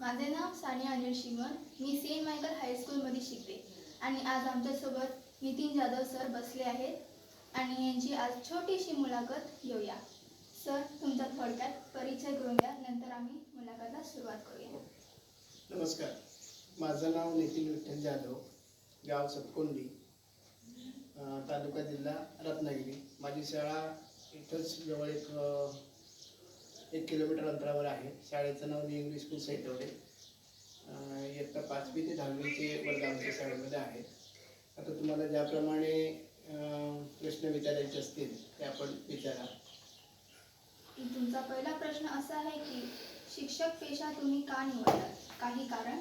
माझे नाव सानिया अनिल शिवन. मी Saint Michael हायस्कूलमध्ये शिकते आणि आज आमच्यासोबत नितीन जाधव सर बसले आहेत आणि यांची आज छोटीशी मुलाखत घेऊया. सर, तुमचा थोडक्यात परिचय करून द्या, नंतर आम्ही मुलाखतीला सुरुवात करूया. नमस्कार, माझं नाव नितीन विठ्ठल जाधव, गाव सतकोंडी, तालुका जिल्हा रत्नागिरी. माझी शाळा इथंच जवळ एक किलोमीटर अंतरावर आहे. शाळेचं नाव न्यू इंग्लिश स्कूल सैतवडे. इयत्ता 5वी ते 10वीचे वर्ग आमच्या शाळेमध्ये आहेत. आता तुम्हाला ज्याप्रमाणे प्रश्न विचारायचे असतील ते आपण विचारा. तुमचा पहिला प्रश्न असा आहे की शिक्षक पेशा तुम्ही का निवडला? काही कारण?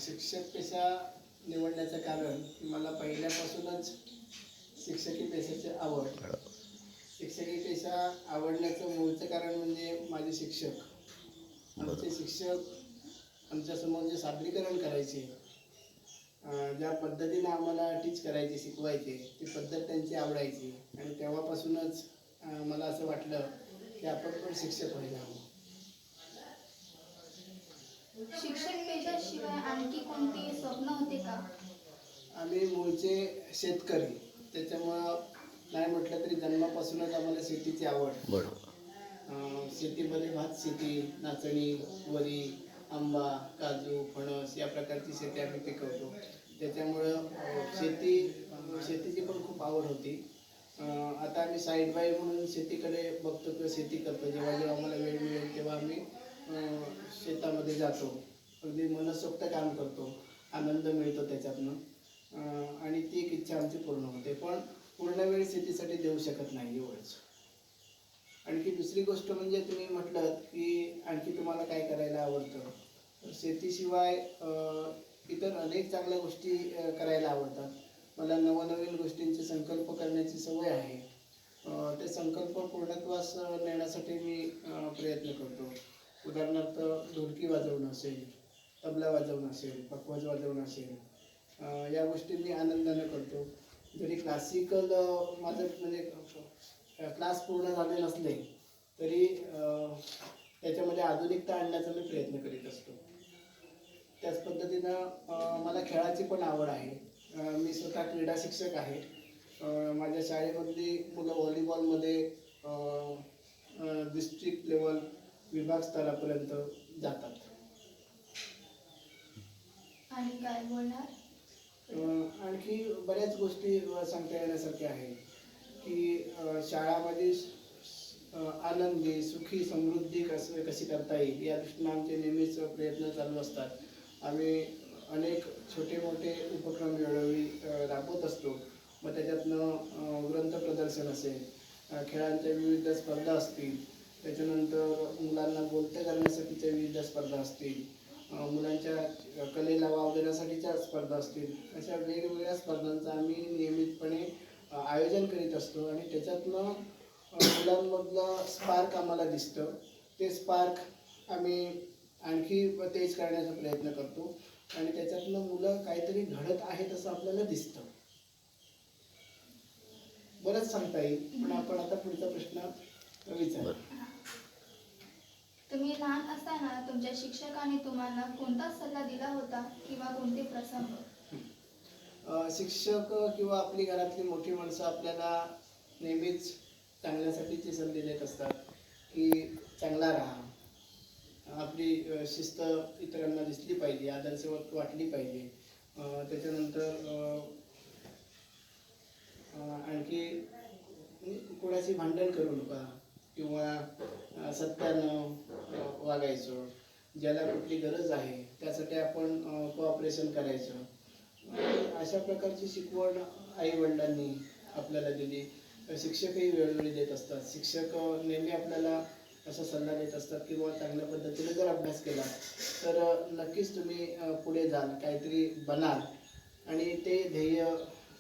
शिक्षक पेशा निवडण्याचं कारण मला पहिल्यापासूनच शिक्षकी पेशाची आवड. शिक्षकी पेशा आवडण्याचं मूळचं कारण म्हणजे माझे शिक्षक. आमचे शिक्षक आमच्यासमोर जे सादरीकरण करायचे, ज्या पद्धतीने आम्हाला टीच करायचे, शिकवायचे, ती पद्धत त्यांची आवडायची आणि तेव्हापासूनच मला असं वाटलं की आपण पण शिक्षक व्हायला हवं. शिक्षक पेशाशिवाय आणखी कोणती स्वप्न होते का? आम्ही मूळचे शेतकरी, त्याच्यामुळं नाही म्हटलं तरी जन्मापासूनच आम्हाला शेतीची आवड. शेतीमध्ये भात शेती, नाचणी, वरी, आंबा, काजू, फणस या प्रकारची शेती आम्ही पिकवतो. त्याच्यामुळं शेतीची पण खूप आवड होती. आता आम्ही साईड बाय म्हणून शेतीकडे बघतो किंवा शेती करतो. जेव्हा जेव्हा आम्हाला वेळ मिळेल तेव्हा आम्ही शेतामध्ये जातो. अगदी मनसोक्त काम करतो, आनंद मिळतो त्याच्यातनं आणि ती एक इच्छा आमची पूर्ण होते. पण पूर्ण वेळ शेतीसाठी देऊ शकत नाही, एवढंच. आणखी दुसरी गोष्ट म्हणजे तुम्ही म्हटलं की आणखी तुम्हाला काय करायला आवडतं. शेतीशिवाय इतर अनेक चांगल्या गोष्टी करायला आवडतात. मला नवनवीन गोष्टींचे संकल्प करण्याची सवय आहे. ते संकल्प पूर्णत्वास नेण्यासाठी मी प्रयत्न करतो. उदाहरणार्थ ढोलकी वाजवणं असेल, तबला वाजवणं असेल, पखवाज वाजवणं असेल, या गोष्टी मी आनंदाने करतो. जरी क्लासिकल माझं म्हणजे क्लास पूर्ण झाले नसले तरी त्याच्यामध्ये आधुनिकता आणण्याचा मी प्रयत्न करीत असतो. त्याच पद्धतीनं मला खेळाची पण आवड आहे. मी स्वतः क्रीडा शिक्षक आहे. माझ्या शाळेमधली मुलं व्हॉलीबॉलमध्ये डिस्ट्रिक्ट लेवल, विभाग स्तरापर्यंत जातात. आणि काय बोलणार? आणखी बऱ्याच गोष्टी सांगता येण्यासारख्या आहेत की शाळामध्ये आनंदी, सुखी, समृद्धी कशी करता येईल या दृष्टीने आमचे नेहमीच प्रयत्न चालू असतात. आम्ही अनेक छोटे मोठे उपक्रम वेळोवेळी राबवत असतो. मग त्याच्यातनं ग्रंथ प्रदर्शन असेल, खेळांच्या विविध स्पर्धा असतील, त्याच्यानंतर मुलांना बोलते करण्यासाठीच्या विविध स्पर्धा असतील, मुलांच्या कलेला वाव देण्यासाठीच्या स्पर्धा असतील, अशा वेगवेगळ्या स्पर्धांचं आम्ही नियमितपणे आयोजन करीत असतो आणि त्याच्यातनं मुलांमधलं स्पार्क आम्हाला दिसतं. ते स्पार्क आम्ही आणखी तेज करण्याचा प्रयत्न करतो आणि त्याच्यातनं मुलं काहीतरी घडत आहेत असं आपल्याला दिसतं. बरंच सांगता येईल, पण आपण आता पुढचा प्रश्न विचार. तुम्ही लहान असताना तुमच्या शिक्षकाने तुम्हाला कोणता सल्ला दिला होता किंवा कोणते प्रसंग? शिक्षक किंवा आपली घरातली मोठी माणसं आपल्याला नेहमीच चांगल्यासाठीचे सल्ले देत असतात की चांगला राहा, आपली शिस्त इतरांना दिसली पाहिजे, आदर्शवत वाटली पाहिजे. त्याच्यानंतर आणखी कोणाशी भांडण करू नका किंवा सत्यानं वागायचं. ज्याला कुठली गरज आहे त्यासाठी आपण कोऑपरेशन करायचं. अशा प्रकारची शिकवण आईवडिलांनी आपल्याला दिली. शिक्षकही वेळोवेळी देत असतात. शिक्षक नेहमी आपल्याला असा सल्ला देत असतात की बाबा चांगल्या पद्धतीने जर अभ्यास केला तर नक्कीच तुम्ही पुढे जाल, काहीतरी बनाल आणि ते ध्येय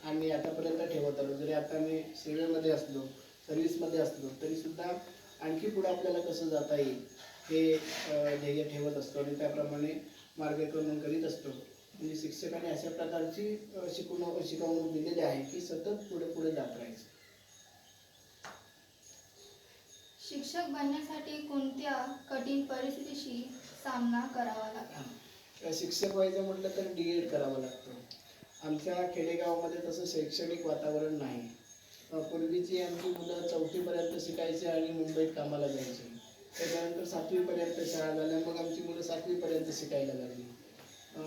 आम्ही आतापर्यंत ठेवत आलो. जरी आता मी सेवेमध्ये असलो, सर्व्हिसमध्ये असलो, तरीसुद्धा आणखी पुढे आपल्याला कसं जाता येईल हे ध्येय ठेवत असतो आणि त्याप्रमाणे मार्गक्रमण करीत असतो. म्हणजे शिक्षकाने अशा प्रकारची शिकवणूक दिलेली आहे की सतत पुढे पुढे जात राहायचं. शिक्षक बनण्यासाठी कोणत्या कठीण परिस्थितीशी सामना करावा लागतो. शिक्षक व्हायचं म्हटलं तर D.Ed करावं लागतं. आमच्या खेडेगावामध्ये तसं शैक्षणिक वातावरण नाही. पूर्वीची आमची मुलं 4थीपर्यंत शिकायची आणि मुंबईत कामाला जायची. त्याच्यानंतर 7वीपर्यंत शाळा झाल्या, मग आमची मुलं 7वीपर्यंत शिकायला लागली.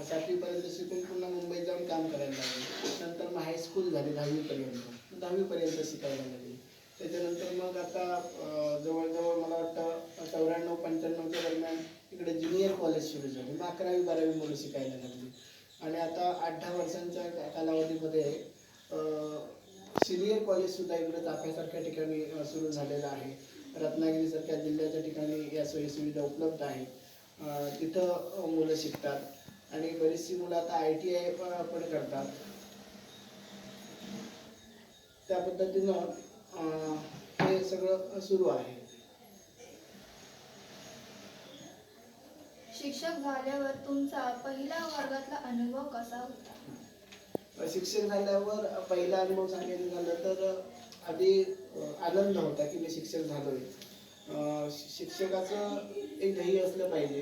7वीपर्यंत शिकून पुन्हा मुंबईत जाऊन काम करायला लागले. नंतर मग हायस्कूल झाली 10वीपर्यंत, 10वीपर्यंत शिकायला लागली. त्याच्यानंतर मग आता जवळजवळ मला वाटतं 94-95च्या दरम्यान इकडे ज्युनियर कॉलेज सुरू झाली. मग 11वी-12वी मुलं शिकायला लागली. आणि आता 8-10 वर्षांच्या कालावधीमध्ये सिनियर कॉलेजसुद्धा इकडे चाफ्यासारख्या ठिकाणी सुरू झालेलं आहे. रत्नागिरीसारख्या जिल्ह्याच्या ठिकाणी या सोयीसुविधा उपलब्ध आहेत. तिथं मुलं शिकतात आणि बरीचशी मुलं आता ITI पण करतात. त्या पद्धतीनं हे सगळं सुरू आहे. शिक्षक झाल्यावर तुमचा पहिला वर्गातला अनुभव कसा होता? शिक्षक झाल्यावर पहिला अनुभव सांगायचं झालं तर आधी आनंद होता की मी शिक्षक झालोय. शिक्षकाचं एक ध्येय असलं पाहिजे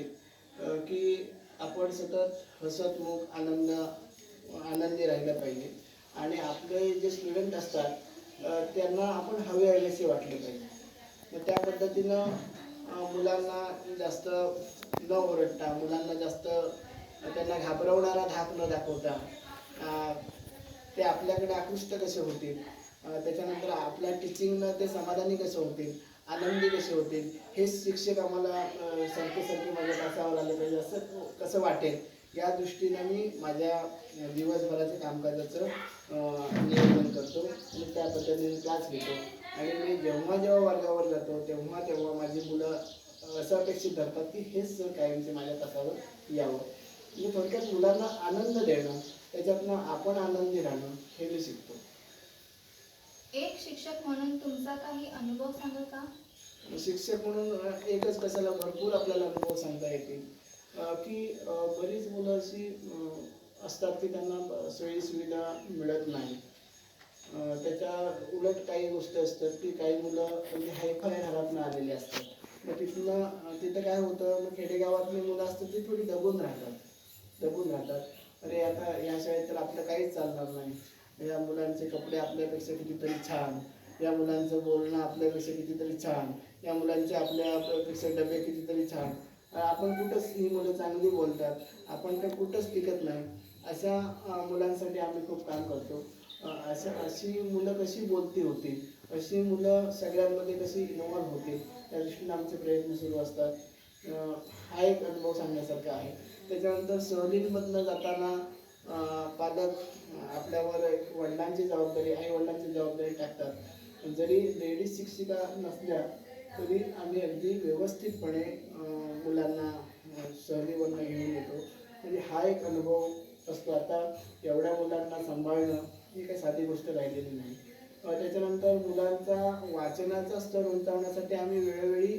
की आपण सतत हसतमुख आनंदी राहिलं पाहिजे आणि आपले जे स्टुडंट असतात त्यांना आपण हवेसे वाटले पाहिजे. मग त्या पद्धतीनं मुलांना जास्त न ओरडता, मुलांना जास्त त्यांना घाबरवणारा धाक न दाखवता ते आपल्याकडे आकृष्ट कसे होतील, त्याच्यानंतर आपल्या टीचिंगनं ते समाधानी कसे होतील, आनंदी कसे होतील, हे शिक्षक आम्हाला सारखे माझ्या तासावर आले पाहिजे असं कसं वाटेल या दृष्टीनं मी माझ्या दिवसभराच्या कामकाजाचं नियोजन करतो आणि त्या पद्धतीने क्लास घेतो. आणि मी जेव्हा वर्गावर जातो तेव्हा माझी मुलं असं अपेक्षित धरतात की हेच सर कायमचे माझ्या तासावर यावं. म्हणजे थोडक्यात मुलांना आनंद देणं, त्याच्यातनं आपण आनंदी राहणं हे मी शिकतो. एक शिक्षक म्हणून तुमचा काही अनुभव सांगाल का? शिक्षक म्हणून एकच कशाला भरपूर आपल्याला अनुभव सांगता येतील की बरीच मुलं अशी असतात की त्यांना सोयीसुविधा मिळत नाही. त्याच्या उलट काही गोष्टी असतात की काही मुलं म्हणजे हायफाय घरातून आलेली असतात. मग तिथं काय होतं, मग खेडेगावातली मुलं असतात ती थोडी दबून राहतात. अरे आता या शाळेत तर आपलं काहीच चालणार नाही, या मुलांचे कपडे आपल्यापेक्षा कितीतरी छान, या मुलांचं बोलणं आपल्यापेक्षा कितीतरी छान, या मुलांचे आपल्यापेक्षा डबे कितीतरी छान, आपण कुठंच ही मुलं चांगली बोलतात, आपण तर कुठंच टिकत नाही. अशा मुलांसाठी आम्ही खूप काम करतो. अशी मुलं कशी बोलती होतील, अशी मुलं सगळ्यांमध्ये कशी इन्व्हॉल्व होतील त्या दृष्टीने आमचे प्रयत्न सुरू असतात. हा एक अनुभव सांगण्यासारखा आहे. त्याच्यानंतर सहलीमधनं जाताना पालक आपल्यावर वडिलांची जबाबदारी, आई वडिलांची जबाबदारी टाकतात. जरी लेडीज शिक्षिका नसल्या तरी आम्ही अगदी व्यवस्थितपणे मुलांना सहलीवरनं घेऊन येतो. म्हणजे हा एक अनुभव असतो. आता एवढ्या मुलांना सांभाळणं ही काही साधी गोष्ट राहिलेली नाही. त्याच्यानंतर मुलांचा वाचनाचा स्तर उंचावण्यासाठी आम्ही वेळोवेळी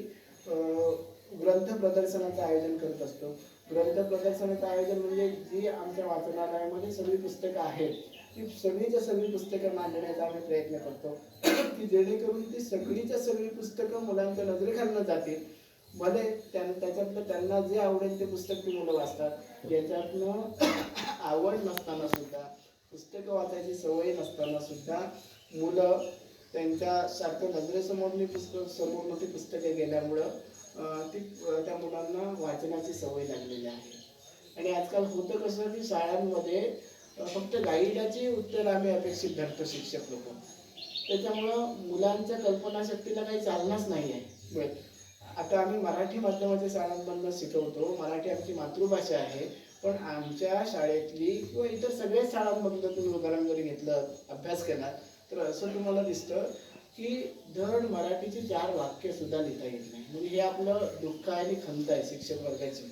ग्रंथ प्रदर्शनाचं आयोजन करत असतो. ग्रंथ प्रदर्शनाचं आयोजन म्हणजे जी आमच्या वाचनालयामध्ये सगळी पुस्तकं आहेत ती सगळी पुस्तकं मांडण्याचा आम्ही प्रयत्न करतो की जेणेकरून ती सगळी पुस्तकं मुलांच्या नजरेखालनं जातील. भले त्याच्यातलं त्यांना जे आवडेल ते पुस्तक ती मुलं वाचतात. याच्यातनं आवड नसताना सुद्धा, पुस्तकं वाचायची सवय नसताना सुद्धा मुलं त्यांच्या सारखं नजरेसमोरली समोर ती पुस्तके गेल्यामुळं त्या मुलांना वाचनाची सवय लागलेली आहे. आणि आजकाल होतं कसं की शाळांमध्ये फक्त गाईडाची उत्तर आम्ही अपेक्षित धरतो शिक्षक लोक. त्याच्यामुळं मुलांच्या कल्पनाशक्तीला काही चालनाच नाही आहे. आता आम्ही मराठी माध्यमाच्या शाळांमधून शिकवतो, मराठी आमची मातृभाषा आहे, पण आमच्या शाळेतली किंवा इतर सगळ्याच शाळांमधलं तुम्ही उदाहरण जरी घेतलं, अभ्यास केला तर असं तुम्हाला दिसतं की धड मराठीची 4 वाक्य सुद्धा लिहिता येत नाही. म्हणजे हे आपलं दुःख आहे आणि खंत आहे शिक्षक वर्गाची.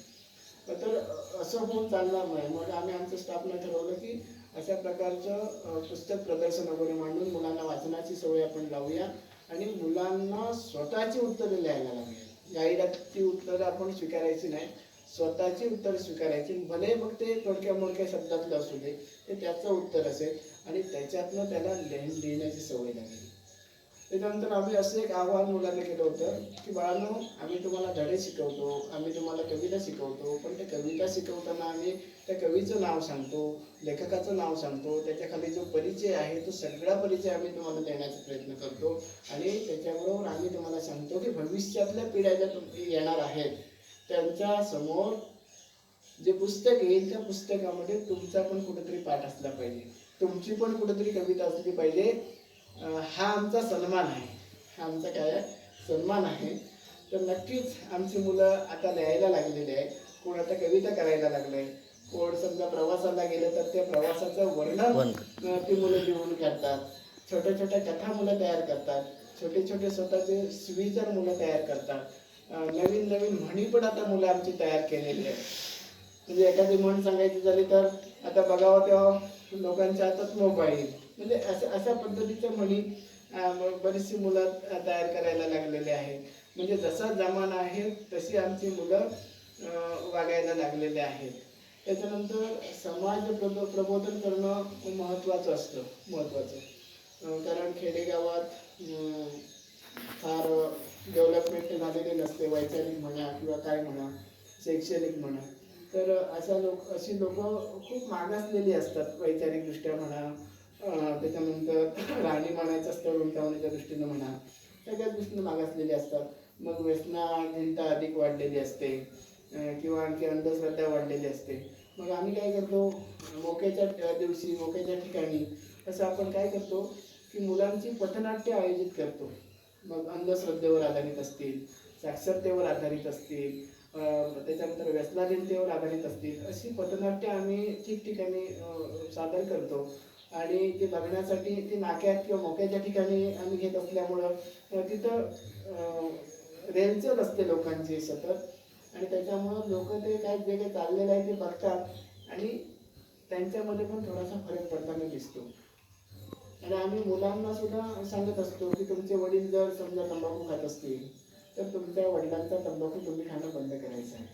तर असं होऊन चालणार नाही. मग आम्ही आमच्या स्टाफनं ठरवलं की अशा प्रकारचं पुस्तक प्रदर्शन वगैरे मांडून मुलांना वाचनाची सवय आपण लावूया आणि मुलांना स्वतःची उत्तरं लिहायला लावूया. गाईडाची उत्तरं आपण स्वीकारायची नाही, स्वतःची उत्तरं स्वीकारायची. भले मग ते थोडक्या मोडक्या शब्दातलं असू दे, ते त्याचं उत्तर असेल आणि त्याच्यातनं त्याला लिहिण्याची सवय लागेल. त्याच्यानंतर आम्ही असं एक आवाहन मुलांना केलं होतं की बाळांनो, आम्ही तुम्हाला धडे शिकवतो, आम्ही तुम्हाला कविता शिकवतो, पण त्या कविता शिकवताना आम्ही त्या कवीचं नाव सांगतो, लेखकाचं नाव सांगतो, त्याच्याखाली जो परिचय आहे तो सगळा परिचय आम्ही तुम्हाला देण्याचा प्रयत्न करतो आणि त्याच्याबरोबर आम्ही तुम्हाला सांगतो की भविष्यातल्या पिढ्या ज्या येणार आहेत त्यांच्या समोर जे पुस्तक येईल त्या पुस्तकामध्ये तुमचा पण कुठेतरी पाठ असला पाहिजे, तुमची पण कुठेतरी कविता असली पाहिजे. हा आमचा सन्मान आहे, हा आमचा काय सन्मान आहे. तर नक्कीच आमची मुलं आता लिहायला लागलेली आहे, कोण आता कविता करायला लागले, कोण समजा प्रवासाला गेलं तर त्या प्रवासाचं वर्णन ती मुलं लिहून काढतात, छोट्या छोट्या कथा मुलं तयार करतात, छोटे छोटे स्वतःचे सुविचार मुलं तयार करतात, नवीन नवीन म्हणी पण आता मुलं आमची तयार केलेली आहे. म्हणजे एखादी म्हण सांगायची झाली तर आता बघावं तेव्हा लोकांच्या हातात मोबाईल, म्हणजे अशा पद्धतीच्या म्हणी बरीचशी मुलं तयार करायला लागलेली आहेत. म्हणजे जसा जमाना आहे तशी आमची मुलं वागायला लागलेले आहेत. त्याच्यानंतर समाज प्रबोधन करणं महत्त्वाचं असतं, कारण खेडेगावात फार डेव्हलपमेंट झालेली नसते, वैचारिक म्हणा किंवा काय म्हणा, शैक्षणिक म्हणा. तर अशी लोक खूप मागासलेली असतात, वैचारिकदृष्ट्या म्हणा, त्याच्यानंतर राहणीमानाचं स्तर उंचावण्याच्या दृष्टीनं म्हणा, सगळ्याच दृष्टीनं मागासलेली असतात. मग व्यसनाधीनता अधिक वाढलेली असते किंवा आणखी अंधश्रद्धा वाढलेली असते. मग आम्ही काय करतो, मोक्याच्या दिवशी मोक्याच्या ठिकाणी असं आपण काय करतो की मुलांची पथनाट्य आयोजित करतो. मग अंधश्रद्धेवर आधारित असतील, साक्षरतेवर आधारित असतील, त्याच्यानंतर व्यसनाधीनतेवर आधारित असतील, अशी पथनाट्य आम्ही ठिकठिकाणी सादर करतो आणि ते बघण्यासाठी ते नाक्यात किंवा मोक्याच्या ठिकाणी आम्ही घेत असल्यामुळं तिथं रेलचल असते लोकांची सतत आणि त्याच्यामुळं लोक ते काय जे काही चाललेलं आहे ते बघतात आणि त्यांच्यामध्ये पण थोडासा फरक पडताना दिसतो. आणि आम्ही मुलांना सुद्धा सांगत असतो की तुमचे वडील जर समजा तंबाखू खात असतील तर तुमच्या वडिलांचा तंबाखू तुम्ही खाणं बंद करायचं आहे.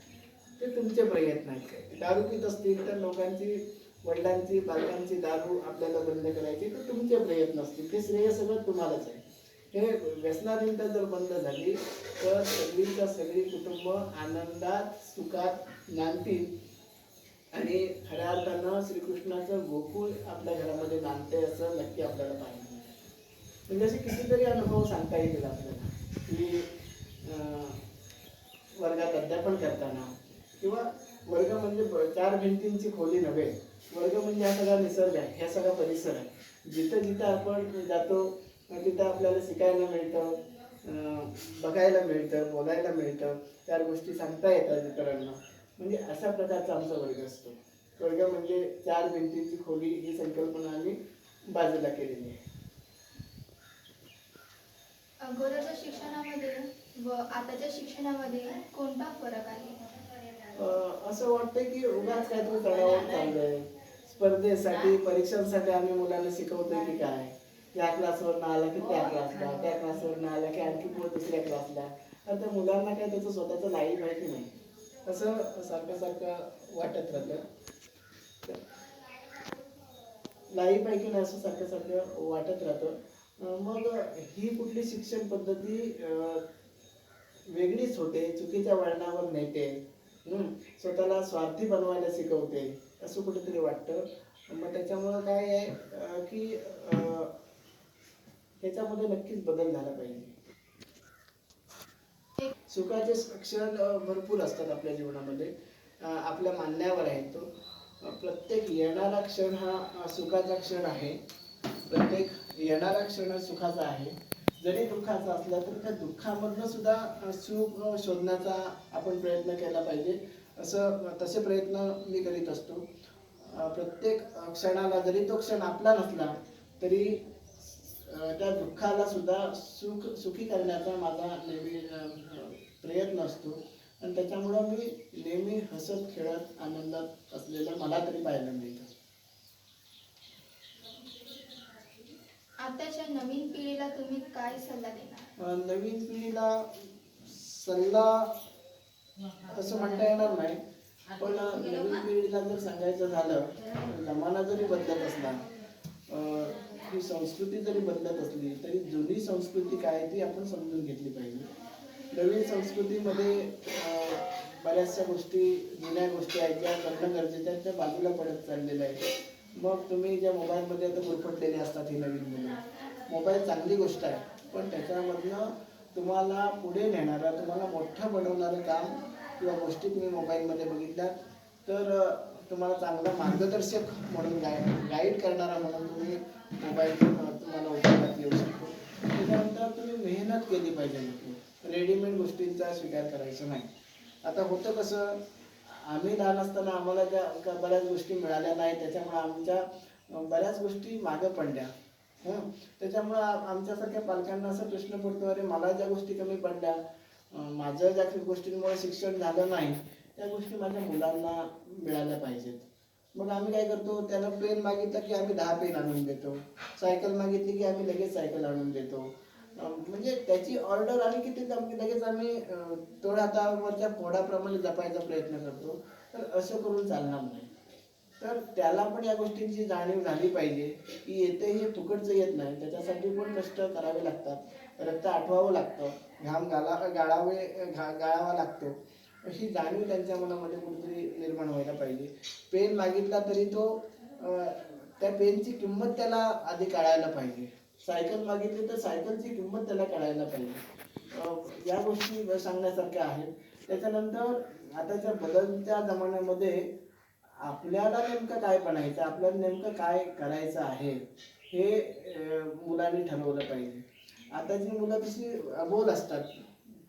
ते तुमचे प्रयत्न आहेत. काय दारू पित असतील तर लोकांची, वडिलांची, बालकांची दारू आपल्याला बंद करायची तर तुमचे प्रयत्न असतील, ते श्रेय सगळं तुम्हालाच आहे. हे व्यसनाधीनता जर बंद झाली तर सगळी कुटुंब आनंदात सुखात नांदतील आणि खऱ्या अर्थानं श्रीकृष्णाचं गोकुळ आपल्या घरामध्ये नांदते असं नक्की आपल्याला पाहिजे. म्हणजे असे कितीतरी अनुभव सांगता येतील आपल्याला की वर्गात अध्यापन करताना किंवा वर्ग म्हणजे चार भिंतींची खोली नव्हे, वर्ग म्हणजे हा सगळा निसर्ग आहे, हा सगळा परिसर आहे. जिथं जिथं आपण जातो तिथं आपल्याला शिकायला मिळतं, बघायला मिळतं, बोलायला मिळतं, चार गोष्टी सांगता येतात इतरांना. म्हणजे अशा प्रकारचा आमचा वर्ग असतो. वर्ग म्हणजे चार भिंतींची खोली ही संकल्पना आम्ही बाजूला केलेली आहे. अगोदरच्या शिक्षणामध्ये व आताच्या शिक्षणामध्ये कोणता फरक आहे? असं वाटतं की उगाच काहीतरी चढावून चाललंय. स्पर्धेसाठी, परीक्षांसाठी आम्ही मुलांना शिकवतोय की काय, या क्लासवर आला की त्या क्लासला, त्या क्लासवर आला की आणखी पुढे दुसऱ्या क्लासला. आता मुलांना काय त्याचं स्वतःचं लाईफ आहे की नाही असं सारखं सारखं वाटत राहतं. लाईफ आहे की नाही असं सारखं सारखं वाटत राहतं. मग ही कुठली शिक्षण पद्धती वेगळीच होते, चुकीच्या वळणावर नेते, स्वतःला स्वार्थी बनवायला शिकवते असं कुठेतरी वाटतं. मग त्याच्यामुळं काय आहे की ह्याच्यामध्ये नक्कीच बदल झाला पाहिजे. सुखाचे क्षण भरपूर असतात आपल्या जीवनामध्ये, आपल्या मानण्यावर आहे तो. प्रत्येक येणारा क्षण हा सुखाचा क्षण आहे, प्रत्येक येणारा क्षण सुखाचा आहे. जरी दुःखाचा असला तरी त्या दुःखामधनं सुद्धा सुख शोधण्याचा आपण प्रयत्न केला पाहिजे. तसे प्रयत्न मी करीत असतो. प्रत्येक क्षणाला जरी तो क्षण आपला नसला तरी त्या दुःखाला सुद्धा सुखी करण्याचा माझा नेहमी प्रयत्न असतो आणि त्याच्यामुळं मी नेहमी हसत खेळत आनंदात असलेलं मला तरी पाहायला मिळतं. आताच्या नवीन पिढीला तुम्ही काय सल्ला देणार? नवीन पिढीला सल्ला असं म्हणता येणार नाही, पण नवीन पिढीला जर सांगायचं झालं, जमाना जरी बदलत असला, ही संस्कृती जरी बदलत असली तरी जुनी संस्कृती काय आहे ती आपण समजून घेतली पाहिजे. नवीन संस्कृतीमध्ये बऱ्याचशा गोष्टी, जुन्या गोष्टी आहेत ज्या करणं गरजेचं आहे त्या बाजूला पडत चाललेल्या आहेत. मग तुम्ही ज्या मोबाईलमध्ये आता गुरफटलेले असतात ही नवीन मुलं, मोबाईल चांगली गोष्ट आहे पण त्याच्यामधनं तुम्हाला पुढे नेणारा, तुम्हाला मोठं बनवणारं काम किंवा गोष्टी तुम्ही मोबाईलमध्ये बघितल्यात तर तुम्हाला चांगला मार्गदर्शक म्हणून गाईड करणारा म्हणून तुम्ही मोबाईल तुम्हाला उपयोगात येऊ शकतो. त्याच्यानंतर तुम्ही मेहनत केली पाहिजे, रेडीमेड गोष्टींचा स्वीकार करायचा नाही. आता होतं कसं, आम्ही लहान असताना आम्हाला ज्या बऱ्याच गोष्टी मिळाल्या नाही त्याच्यामुळे आमच्या बऱ्याच गोष्टी मागं पडल्या. त्याच्यामुळं आमच्यासारख्या पालकांना असा प्रश्न पडतो, अरे मला ज्या गोष्टी कमी पडल्या, माझं ज्या गोष्टींमुळे शिक्षण झालं नाही त्या गोष्टी माझ्या मुलांना मिळाल्या पाहिजेत. मग आम्ही काय करतो, त्याला पेन मागितलं की आम्ही 10 पेन आणून देतो, सायकल मागितली की आम्ही लगेच सायकल आणून देतो. म्हणजे त्याची ऑर्डर आली की ते लगेच आम्ही तोड हातावरच्या फोडाप्रमाणे जपायचा प्रयत्न करतो. तर असं करून चालणार नाही. तर त्याला पण या गोष्टींची जाणीव झाली पाहिजे की येते हे फुकटचं येत नाही, त्याच्यासाठी पण कष्ट करावे लागतात, रक्त आठवावं लागतं, घाम गाळावा लागतो. ही जाणीव त्यांच्या मनामध्ये कुठेतरी निर्माण व्हायला पाहिजे. पेन मागितला तरी तो त्या पेनची किंमत त्याला आधी कळायला पाहिजे. सायकल मागितली तर सायकलची किंमत त्याला कळायला पाहिजे. या गोष्टी सांगण्यासारख्या आहेत. त्याच्यानंतर आताच्या बदलत्या जमान्यामध्ये आपल्याला नेमकं काय बनायचं, आपल्याला नेमकं काय करायचं आहे हे मुलांनी ठरवलं पाहिजे. आताची मुलं तशी अबोल असतात,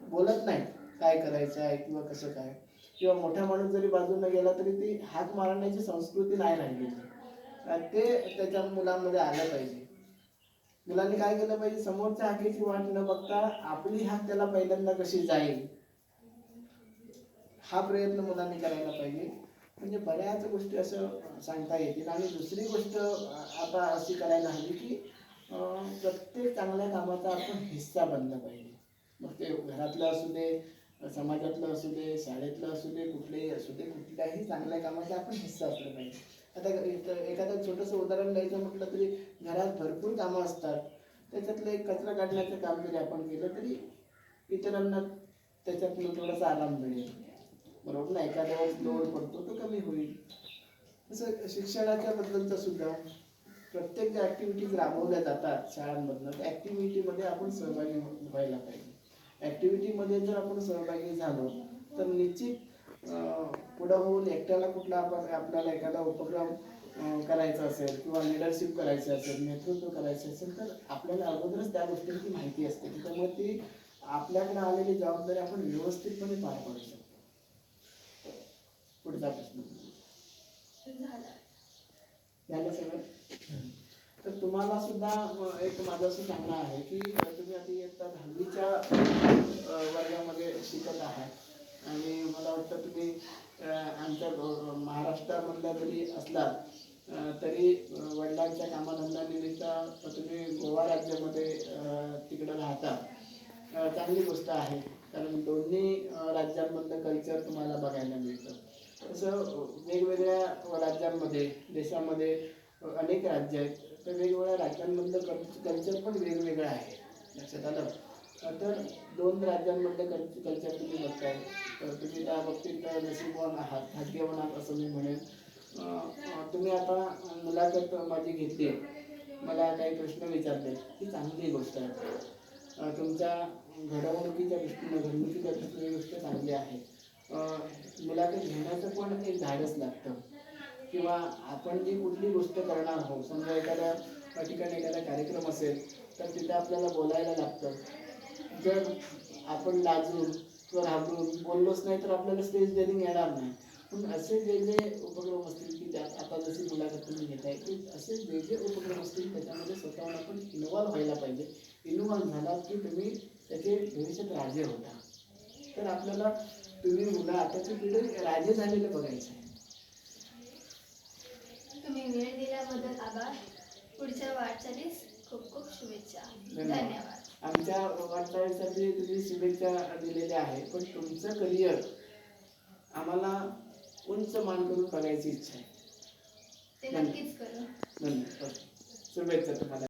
बोलत नाही काय करायचं आहे किंवा कसं काय, किंवा मोठा माणूस जरी बाजूला गेला तरी ती हाक मारण्याची संस्कृती नाही राहिलेली. ते त्याच्या मुलांमध्ये आलं पाहिजे. मुलांनी काय केलं पाहिजे, समोरच्या हाकेची वाट न बघता आपली हाक त्याला पहिल्यांदा कशी जाईल हा प्रयत्न मुलांनी करायला पाहिजे. म्हणजे बऱ्याच गोष्टी असं सांगता येतील. आणि दुसरी गोष्ट आता अशी करायला हवी की प्रत्येक चांगल्या कामाचा आपण हिस्सा बनला पाहिजे. मग ते घरातलं असू दे, समाजातलं असू दे, शाळेतलं असू दे, कुठलेही असू दे, कुठल्याही चांगल्या कामाचा आपण हिस्सा असला पाहिजे. आता एखादं छोटंसं उदाहरण द्यायचं म्हटलं तरी घरात भरपूर कामं असतात, त्याच्यातलं एक कचरा काढण्याचं काम जरी आपण केलं तरी इतरांना त्याच्यातून थोडासा आराम मिळेल, बरोबर ना. एखाद्यावर लोड पडतो तो कमी होईल. तसं शिक्षणाच्या बद्दलचं सुद्धा प्रत्येक ज्या ॲक्टिव्हिटीज राबवल्या जातात शाळांमधनं त्या ॲक्टिव्हिटीमध्ये आपण सहभागी व्हायला पाहिजे. ॲक्टिव्हिटीमध्ये जर आपण सहभागी झालो तर निश्चित पुढं होऊन एकट्याला कुठला आपल्याला एखादा उपक्रम करायचा असेल किंवा लिडरशिप करायचं असेल, नेतृत्व करायचं असेल तर आपल्याला अगोदरच त्या गोष्टींची माहिती असते. त्यामुळे ती आपल्याकडे आलेली जबाबदारी आपण व्यवस्थितपणे पार पाडू शकतो. पुढचा प्रश्न झालं सगळं. तर तुम्हाला सुद्धा एक माझं असं सांगणं आहे की तुम्ही आता इयत्ता 10वीच्या वर्गामध्ये शिकत आहात आणि मला वाटतं तुम्ही आमच्या महाराष्ट्रामधल्या जरी असलात तरी वडिलांच्या कामाधंद्यानिमित्त तुम्ही गोवा राज्यामध्ये तिकडं राहता. चांगली गोष्ट आहे, कारण दोन्ही राज्यांमधलं कल्चर तुम्हाला बघायला मिळतं. तसं वेगवेगळ्या राज्यांमध्ये, देशामध्ये अनेक राज्य आहेत, तर वेगवेगळ्या राज्यांमधलं कल्चर पण वेगवेगळं आहे. लक्षात आलं. तर 2 राज्यांमधलं कल्चर तुम्ही बघताय, तर तुम्ही त्या बाबतीत नशीबवान आहात, भाग्यवान आहात असं मी म्हणेन. तुम्ही आता मुलाखत माझी घेतली, मला काही प्रश्न विचारले, ही चांगली गोष्ट आहे. तुमच्या घडवणुकीच्या दृष्टीने गोष्ट चांगली आहे. मुलाखत घेण्याचं पण एक धाडस लागतं, किंवा आपण जी कुठली गोष्ट करणार आहोत, समजा एखाद्या ठिकाणी एखादा कार्यक्रम असेल तर तिथे आपल्याला बोलायला लागतं. जर आपण लाजून किंवा घाबरून बोललोच नाही तर आपल्याला स्टेज डेअरिंग येणार नाही. पण असे वेगळे उपक्रम असतील की त्यात आता जशी मुलाखत तुम्ही घेताय की असे वेगळे उपक्रम असतील त्याच्यामध्ये स्वतःहून आपण इन्व्हॉल्व व्हायला पाहिजे. इन्व्हॉल्व झालात की तुम्ही त्याचे भविष्यात राजे होता. तर आपल्याला तुम्ही मुलं आताची पिढी राजे झालेले बघायचे. तुम्ही वेळ दिल्याबद्दल आभार. पुढच्या वाटचालीस खूप खूप शुभेच्छा. धन्यवाद. आमच्या वाटचालीसाठी तुम्ही शुभेच्छा दिलेल्या आहे, पण तुमचं करिअर आम्हाला उंच मान करून बघायची इच्छा आहे. ते नक्कीच करू. धन्यवाद. शुभेच्छा तुम्हाला.